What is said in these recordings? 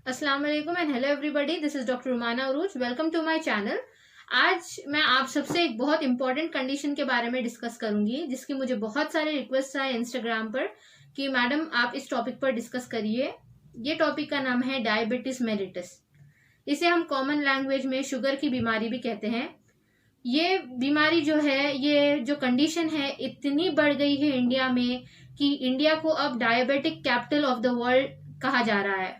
अस्सलाम वालेकुम and hello everybody, this is doctor Rumana Urooj. Welcome to my channel. आज मैं आप सबसे एक बहुत इंपॉर्टेंट कंडीशन के बारे में डिस्कस करूंगी, जिसकी मुझे बहुत सारे रिक्वेस्ट आए इंस्टाग्राम पर कि मैडम आप इस टॉपिक पर डिस्कस करिए। ये टॉपिक का नाम है डायबिटीज मेलिटस। इसे हम कॉमन लैंग्वेज में शुगर की बीमारी भी कहते हैं। ये बीमारी जो है, ये जो कंडीशन है, इतनी बढ़ गई है इंडिया में कि इंडिया को अब diabetic capital of the world कहा जा रहा है।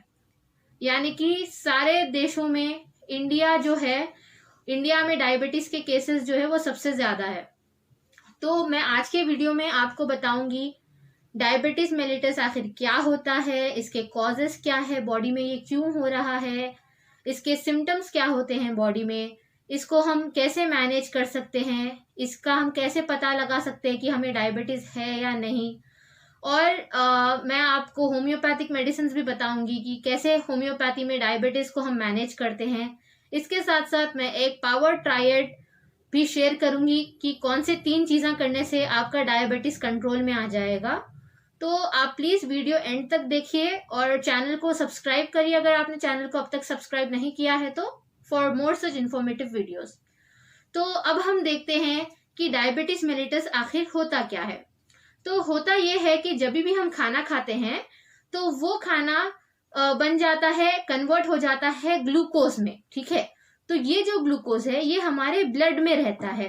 यानी कि सारे देशों में इंडिया में डायबिटीज के केसेस जो है वो सबसे ज्यादा है। तो मैं आज के वीडियो में आपको बताऊंगी डायबिटीज मेलिटस आखिर क्या होता है, इसके कॉजेस क्या है, बॉडी में ये क्यों हो रहा है, इसके सिम्टम्स क्या होते हैं बॉडी में, इसको हम कैसे मैनेज कर सकते हैं, इसका हम कैसे पता लगा सकते हैं कि हमें डायबिटीज है या नहीं। और मैं आपको होम्योपैथिक मेडिसिन भी बताऊंगी कि कैसे होम्योपैथी में डायबिटीज को हम मैनेज करते हैं। इसके साथ साथ मैं एक पावर ट्रायड भी शेयर करूंगी कि कौन से 3 चीजें करने से आपका डायबिटीज कंट्रोल में आ जाएगा। तो आप प्लीज वीडियो एंड तक देखिए और चैनल को सब्सक्राइब करिए अगर आपने चैनल को अब तक सब्सक्राइब नहीं किया है तो, for more such informative videos. तो अब हम देखते हैं कि डायबिटीज मेलिटस आखिर होता क्या है। तो होता यह है कि जब भी हम खाना खाते हैं तो वो खाना बन जाता है, कन्वर्ट हो जाता है ग्लूकोज में। ठीक है, तो ये जो ग्लूकोज है ये हमारे ब्लड में रहता है।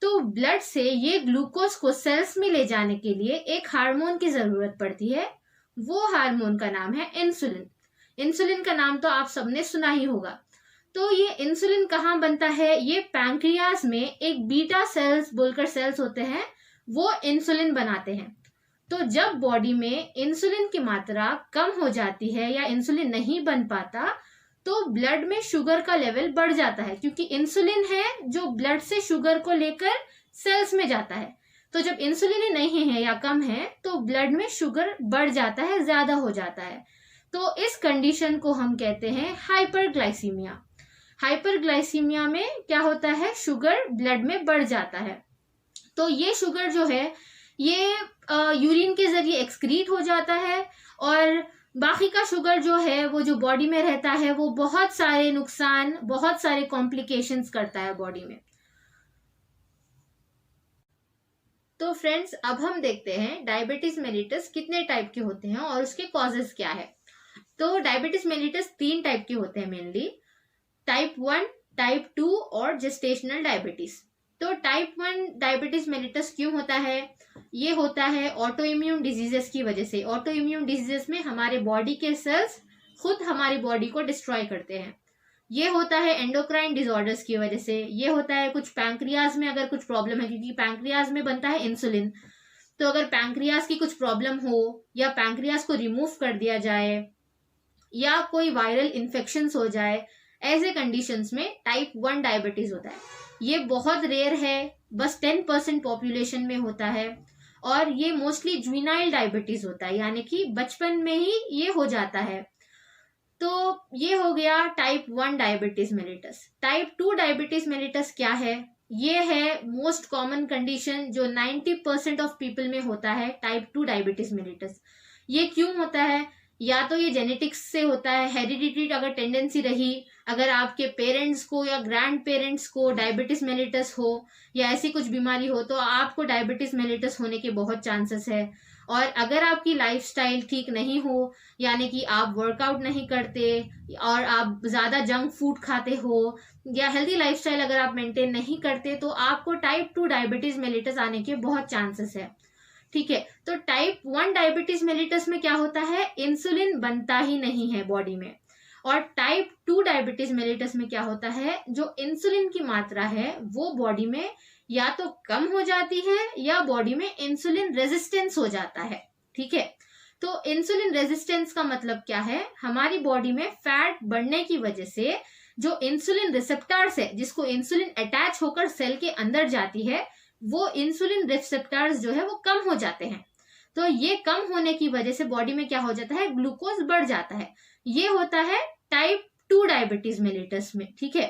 तो ब्लड से ये ग्लूकोज को सेल्स में ले जाने के लिए एक हार्मोन की जरूरत पड़ती है। वो हार्मोन का नाम है इंसुलिन। इंसुलिन का नाम तो आप सबने सुना ही होगा। तो ये इंसुलिन कहाँ बनता है? ये पैंक्रियाज में एक बीटा सेल्स बोलकर सेल्स होते हैं, वो इंसुलिन बनाते हैं। तो जब बॉडी में इंसुलिन की मात्रा कम हो जाती है या इंसुलिन नहीं बन पाता तो ब्लड में शुगर का लेवल बढ़ जाता है, क्योंकि इंसुलिन है जो ब्लड से शुगर को लेकर सेल्स में जाता है। तो जब इंसुलिन ही नहीं है या कम है तो ब्लड में शुगर बढ़ जाता है, ज्यादा हो जाता है। तो इस कंडीशन को हम कहते हैं हाइपरग्लाइसीमिया। हाइपरग्लाइसीमिया में क्या होता है? शुगर ब्लड में बढ़ जाता है। तो ये शुगर जो है ये यूरिन के जरिए एक्सक्रीट हो जाता है और बाकी का शुगर जो है वो जो बॉडी में रहता है वो बहुत सारे नुकसान, बहुत सारे कॉम्प्लिकेशंस करता है बॉडी में। तो फ्रेंड्स, अब हम देखते हैं डायबिटीज मेलिटस कितने टाइप के होते हैं और उसके कॉजेस क्या है। तो डायबिटीज मेलिटस 3 टाइप के होते हैं मेनली, टाइप 1, टाइप 2 और जेस्टेशनल डायबिटीज। तो टाइप 1 डायबिटीज मेलिटस क्यों होता है? ये होता है ऑटो इम्यून डिजीजेस की वजह से। ऑटो इम्यून डिजीजेस में हमारे बॉडी के सेल्स खुद हमारी बॉडी को डिस्ट्रॉय करते हैं। ये होता है एंडोक्राइन डिसऑर्डर्स की वजह से। ये होता है कुछ पैंक्रियाज में अगर कुछ प्रॉब्लम है, क्योंकि पैंक्रियाज में बनता है इंसुलिन। तो अगर पैंक्रियाज की कुछ प्रॉब्लम हो या पैंक्रियाज को रिमूव कर दिया जाए या कोई वायरल इन्फेक्शन हो जाए, ऐसे कंडीशंस में टाइप 1 डायबिटीज होता है। ये बहुत रेयर है, बस 10% पॉपुलेशन में होता है और ये मोस्टली जुवेनाइल डायबिटीज होता है, यानी कि बचपन में ही ये हो जाता है। तो ये हो गया type 1 diabetes mellitus. Type 2 diabetes mellitus क्या है? ये है मोस्ट कॉमन कंडीशन जो 90% ऑफ पीपल में होता है, टाइप 2 डायबिटीज मेलिटस। ये क्यों होता है? या तो ये जेनेटिक्स से होता है, हेरिडिटरी अगर टेंडेंसी रही, अगर आपके पेरेंट्स को या ग्रैंड पेरेंट्स को डायबिटीज मेलिटस हो या ऐसी कुछ बीमारी हो तो आपको डायबिटीज मेलिटस होने के बहुत चांसेस है। और अगर आपकी लाइफस्टाइल ठीक नहीं हो, यानी कि आप वर्कआउट नहीं करते और आप ज्यादा जंक फूड खाते हो या हेल्दी लाइफस्टाइल अगर आप मेंटेन नहीं करते तो आपको टाइप 2 डायबिटीज मेलिटस आने के बहुत चांसेस है। ठीक है, तो टाइप 1 डायबिटीज मेलिटस में क्या होता है? इंसुलिन बनता ही नहीं है बॉडी में। और टाइप 2 डायबिटीज मेलिटस में क्या होता है? जो इंसुलिन की मात्रा है वो बॉडी में या तो कम हो जाती है या बॉडी में इंसुलिन रेजिस्टेंस हो जाता है। ठीक है, तो इंसुलिन रेजिस्टेंस का मतलब क्या है? हमारी बॉडी में फैट बढ़ने की वजह से जो इंसुलिन रिसेप्टर्स है, जिसको इंसुलिन अटैच होकर सेल के अंदर जाती है, वो इंसुलिन रिसेप्टर्स जो है वो कम हो जाते हैं। तो ये कम होने की वजह से बॉडी में क्या हो जाता है? ग्लूकोज बढ़ जाता है। ये होता है टाइप 2 डायबिटीज मेलिटस में। ठीक है,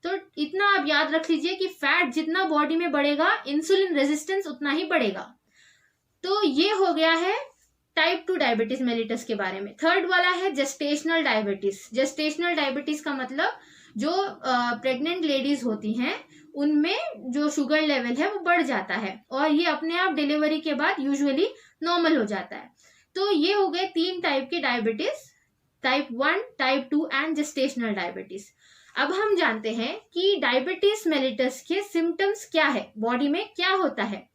तो इतना आप याद रख लीजिए कि फैट जितना बॉडी में बढ़ेगा इंसुलिन रेजिस्टेंस उतना ही बढ़ेगा। तो ये हो गया है टाइप 2 डायबिटीज मेलिटस के बारे में। थर्ड वाला है जेस्टेशनल डायबिटीज। जेस्टेशनल डायबिटीज का मतलब जो प्रेग्नेंट लेडीज होती हैं उनमें जो शुगर लेवल है वो बढ़ जाता है और ये अपने आप डिलीवरी के बाद यूजुअली नॉर्मल हो जाता है। तो ये हो गए 3 टाइप के diabetes, type 1, type 2 and gestational diabetes. अब हम जानते हैं कि डायबिटीज मेलिटस के सिम्टम्स क्या है, बॉडी में क्या होता है।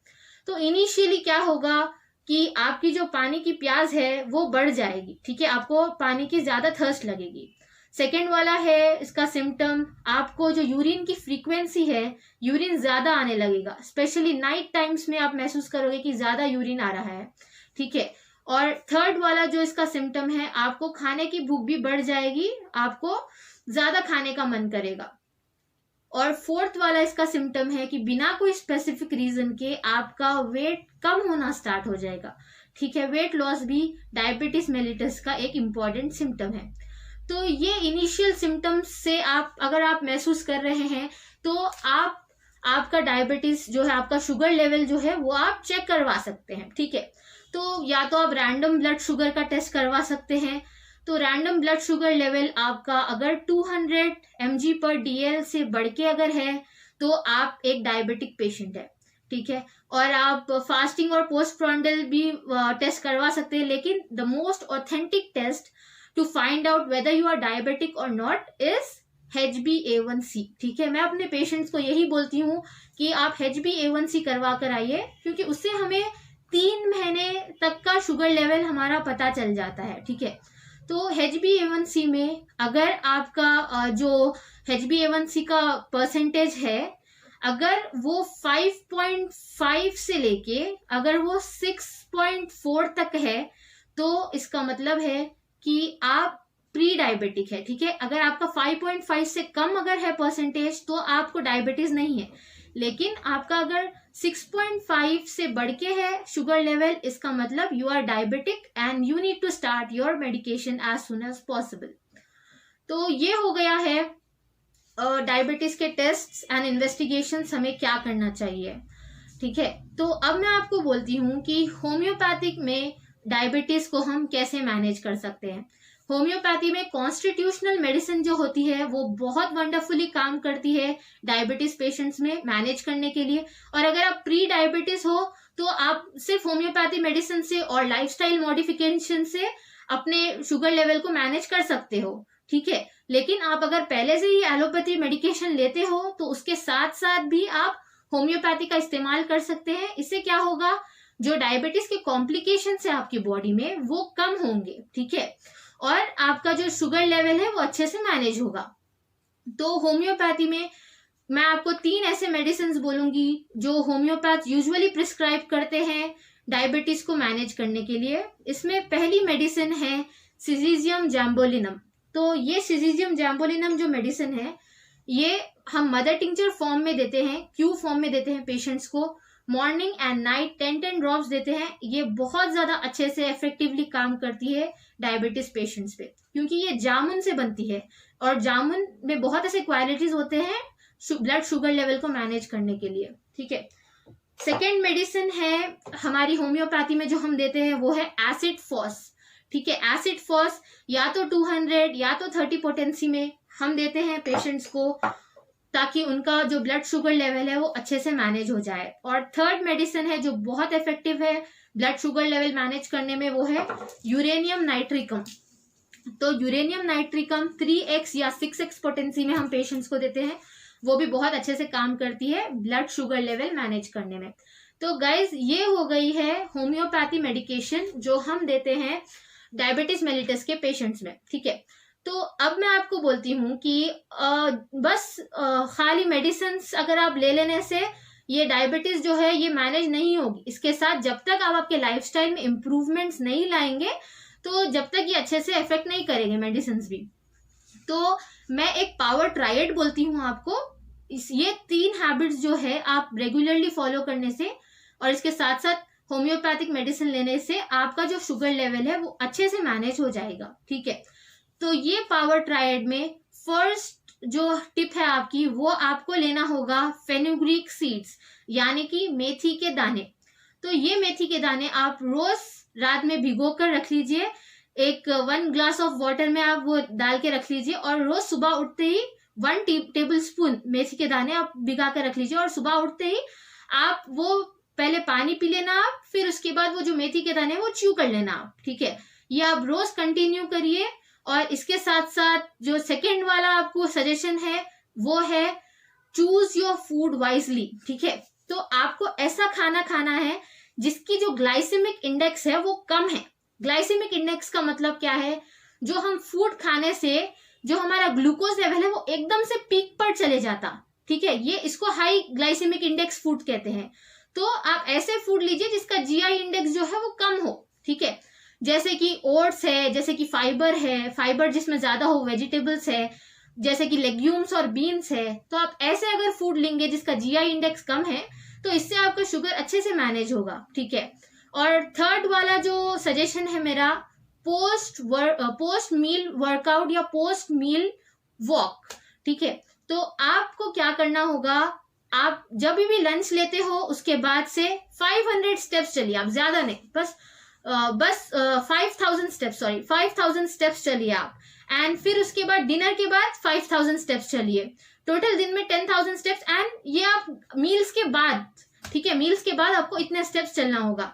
तो इनिशियली क्या होगा कि आपकी जो पानी की प्यास है वो बढ़ जाएगी, ठीक है, आपको पानी की ज्यादा थर्स्ट लगेगी। सेकेंड वाला है इसका सिम्टम, आपको जो यूरिन की फ्रीक्वेंसी है, यूरिन ज्यादा आने लगेगा, स्पेशली नाइट टाइम्स में आप महसूस करोगे कि ज्यादा यूरिन आ रहा है, ठीक है। और थर्ड वाला जो इसका सिम्टम है, आपको खाने की भूख भी बढ़ जाएगी, आपको ज्यादा खाने का मन करेगा। और फोर्थ वाला इसका सिम्टम है कि बिना कोई स्पेसिफिक रीजन के आपका वेट कम होना स्टार्ट हो जाएगा, ठीक है। वेट लॉस भी डायबिटीज मेलिटस का एक इम्पॉर्टेंट सिम्टम है। तो ये इनिशियल सिम्टम्स से अगर आप महसूस कर रहे हैं तो आपका डायबिटीज जो है, आपका शुगर लेवल जो है वो आप चेक करवा सकते हैं, ठीक है। तो या तो आप रैंडम ब्लड शुगर का टेस्ट करवा सकते हैं। तो रैंडम ब्लड शुगर लेवल आपका अगर 200 mg/dl से बढ़ के अगर है तो आप एक डायबिटिक पेशेंट है, ठीक है। और आप फास्टिंग और पोस्टप्रांडल भी टेस्ट करवा सकते हैं, लेकिन the most authentic test to find out whether you are diabetic और नॉट इज HbA1c, ठीक है। मैं अपने पेशेंट्स को यही बोलती हूँ कि आप HbA1c करवा कर आइए, क्योंकि उससे हमें 3 महीने तक का शुगर लेवल हमारा पता चल जाता है, ठीक है। तो HbA1c में अगर आपका जो HbA1c का परसेंटेज है, अगर वो 5.5 से लेके अगर वो 6.4 तक है तो इसका मतलब है कि आप प्री डायबिटिक है, ठीक है। अगर आपका 5.5 से कम अगर है परसेंटेज तो आपको डायबिटीज नहीं है, लेकिन आपका अगर 6.5 से बढ़ के है शुगर लेवल, इसका मतलब you are diabetic and you need to start your medication as soon as possible. तो ये हो गया है डायबिटीज के टेस्ट्स एंड इन्वेस्टिगेशंस हमें क्या करना चाहिए, ठीक है। तो अब मैं आपको बोलती हूँ कि होम्योपैथिक में डायबिटीज को हम कैसे मैनेज कर सकते हैं। होम्योपैथी में कॉन्स्टिट्यूशनल मेडिसिन जो होती है वो बहुत वंडरफुली काम करती है डायबिटीज पेशेंट्स में मैनेज करने के लिए। और अगर आप प्री डायबिटीज हो तो आप सिर्फ होम्योपैथी मेडिसिन से और लाइफस्टाइल मॉडिफिकेशन से अपने शुगर लेवल को मैनेज कर सकते हो, ठीक है। लेकिन आप अगर पहले से ही एलोपैथी मेडिकेशन लेते हो तो उसके साथ साथ भी आप होम्योपैथी का इस्तेमाल कर सकते हैं। इससे क्या होगा, जो डायबिटीज के कॉम्प्लिकेशन है आपकी बॉडी में वो कम होंगे, ठीक है, और आपका जो शुगर लेवल है वो अच्छे से मैनेज होगा। तो होम्योपैथी में मैं आपको 3 ऐसे मेडिसिन बोलूंगी जो होम्योपैथ यूजुअली प्रिस्क्राइब करते हैं डायबिटीज को मैनेज करने के लिए। इसमें पहली मेडिसिन है सिजीजियम जैम्बोलिनम। तो ये सिजीजियम जैम्बोलिनम जो मेडिसिन है ये हम मदर टिंचर फॉर्म में देते हैं, क्यू फॉर्म में देते हैं पेशेंट्स को। मॉर्निंग एंड नाइट 10 ड्रॉप्स देते हैं। ये बहुत ज्यादा अच्छे से इफेक्टिवली काम करती है डायबिटीज पेशेंट्स पे, क्योंकि ये जामुन से बनती है और जामुन में बहुत ऐसे क्वालिटीज होते हैं ब्लड शुगर लेवल को मैनेज करने के लिए, ठीक है। सेकेंड मेडिसिन है हमारी होम्योपैथी में जो हम देते हैं वो है एसिड फॉस, ठीक है। एसिड फॉस या तो 200 या तो 30 पोटेंसी में हम देते हैं पेशेंट्स को, ताकि उनका जो ब्लड शुगर लेवल है वो अच्छे से मैनेज हो जाए। और थर्ड मेडिसिन है जो बहुत इफेक्टिव है ब्लड शुगर लेवल मैनेज करने में, वो है यूरेनियम नाइट्रिकम। तो यूरेनियम नाइट्रिकम 3x या 6x पोटेंसी में हम पेशेंट्स को देते हैं, वो भी बहुत अच्छे से काम करती है ब्लड शुगर लेवल मैनेज करने में। तो गाइज ये हो गई है होम्योपैथी मेडिकेशन जो हम देते हैं डायबिटीज मेलिटस के पेशेंट्स में, ठीक है। तो अब मैं आपको बोलती हूँ कि बस खाली मेडिसिन अगर आप ले लेने से ये डायबिटीज जो है ये मैनेज नहीं होगी। इसके साथ जब तक आप आपके लाइफस्टाइल में इम्प्रूवमेंट्स नहीं लाएंगे तो जब तक ये अच्छे से इफेक्ट नहीं करेंगे मेडिसिन भी। तो मैं एक पावर ट्रायड बोलती हूँ आपको, ये 3 हैबिट्स जो है आप रेगुलरली फॉलो करने से और इसके साथ साथ होम्योपैथिक मेडिसिन लेने से आपका जो शुगर लेवल है वो अच्छे से मैनेज हो जाएगा, ठीक है। तो ये पावर ट्रायड में फर्स्ट जो टिप है आपकी वो आपको लेना होगा फेनुग्रीक सीड्स, यानी कि मेथी के दाने। तो ये मेथी के दाने आप रोज रात में भिगो कर रख लीजिए, एक 1 ग्लास ऑफ वाटर में आप वो डाल के रख लीजिए, और रोज सुबह उठते ही 1 टेबल स्पून मेथी के दाने आप भिगा कर रख लीजिए, और सुबह उठते ही आप वो पहले पानी पी लेना आप, फिर उसके बाद वो जो मेथी के दाने वो च्यू कर लेना आप, ठीक है। ये आप रोज कंटिन्यू करिए। और इसके साथ साथ जो सेकेंड वाला आपको सजेशन है वो है चूज योर फूड वाइजली, ठीक है। तो आपको ऐसा खाना खाना है जिसकी जो ग्लाइसेमिक इंडेक्स है वो कम है। ग्लाइसेमिक इंडेक्स का मतलब क्या है, जो हम फूड खाने से जो हमारा ग्लूकोज लेवल है वो एकदम से पीक पर चले जाता, ठीक है, ये इसको हाई ग्लाइसेमिक इंडेक्स फूड कहते हैं। तो आप ऐसे फूड लीजिए जिसका जीआई इंडेक्स जो है वो कम हो, ठीक है, जैसे कि ओट्स है, जैसे कि फाइबर है, फाइबर जिसमें ज्यादा हो, वेजिटेबल्स है, जैसे कि लेग्यूम्स और बीन्स है। तो आप ऐसे अगर फूड लेंगे जिसका जीआई इंडेक्स कम है तो इससे आपका शुगर अच्छे से मैनेज होगा, ठीक है। और थर्ड वाला जो सजेशन है मेरा, पोस्ट मील वर्कआउट या पोस्ट मील वॉक, ठीक है। तो आपको क्या करना होगा, आप जब भी लंच लेते हो उसके बाद से 500 स्टेप्स चलिए, आप ज्यादा नहीं, बस 5000 स्टेप्स चलिए आप। एंड फिर उसके बाद डिनर के बाद 5000 स्टेप्स चलिए, टोटल दिन में 10,000 स्टेप्स। एंड ये आप मील्स के बाद, ठीक है, मील्स के बाद आपको इतने स्टेप्स चलना होगा।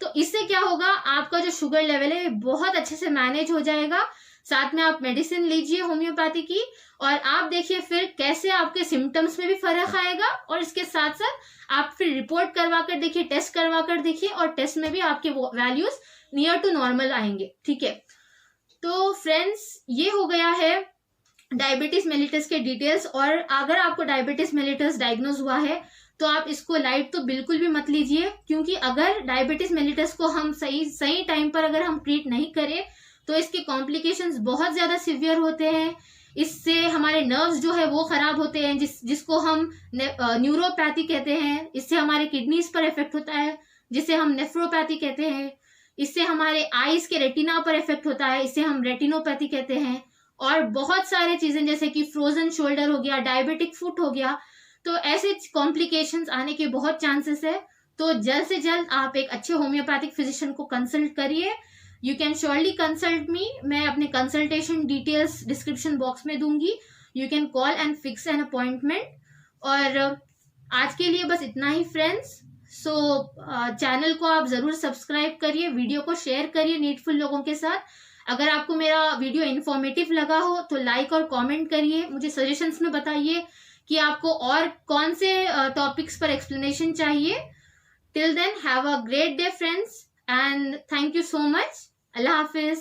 तो इससे क्या होगा, आपका जो शुगर लेवल है बहुत अच्छे से मैनेज हो जाएगा। साथ में आप मेडिसिन लीजिए होम्योपैथी की, और आप देखिए फिर कैसे आपके सिम्टम्स में भी फर्क आएगा। और इसके साथ साथ आप फिर रिपोर्ट करवा कर देखिए, टेस्ट करवा कर देखिए, और टेस्ट में भी आपके वैल्यूज नियर टू नॉर्मल आएंगे, ठीक है। तो फ्रेंड्स, ये हो गया है डायबिटीज मेलिटस के डिटेल्स। और अगर आपको डायबिटीज मेलिटस डायग्नोज हुआ है तो आप इसको लाइट तो बिल्कुल भी मत लीजिए, क्योंकि अगर डायबिटीज मेलिटस को हम सही टाइम पर अगर हम ट्रीट नहीं करें तो इसके कॉम्प्लिकेशंस बहुत ज्यादा सिवियर होते हैं। इससे हमारे नर्व्स जो है वो खराब होते हैं, जिसको हम न्यूरोपैथी कहते हैं। इससे हमारे किडनीज पर इफेक्ट होता है, जिसे हम नेफ्रोपैथी कहते हैं। इससे हमारे आईज के रेटिना पर इफेक्ट होता है, इसे हम रेटिनोपैथी कहते हैं। और बहुत सारे चीजें जैसे कि फ्रोजन शोल्डर हो गया, डायबिटिक फुट हो गया, तो ऐसे कॉम्प्लिकेशंस आने के बहुत चांसेस है। तो जल्द से जल्द आप एक अच्छे होम्योपैथिक फिजिशियन को कंसल्ट करिए। यू कैन श्योरली कंसल्ट मी, मैं अपने कंसल्टेशन डिटेल्स डिस्क्रिप्शन बॉक्स में दूंगी। You can call and fix an appointment. और आज के लिए बस इतना ही फ्रेंड्स। सो चैनल को आप जरूर सब्सक्राइब करिए, वीडियो को शेयर करिए नीडफुल लोगों के साथ। अगर आपको मेरा वीडियो इन्फॉर्मेटिव लगा हो तो लाइक और कमेंट करिए, मुझे सजेशंस में बताइए कि आपको और कौन से टॉपिक्स पर एक्सप्लेनेशन चाहिए। Till then, have a great day friends, and thank you so much. अल्लाह हाफिज।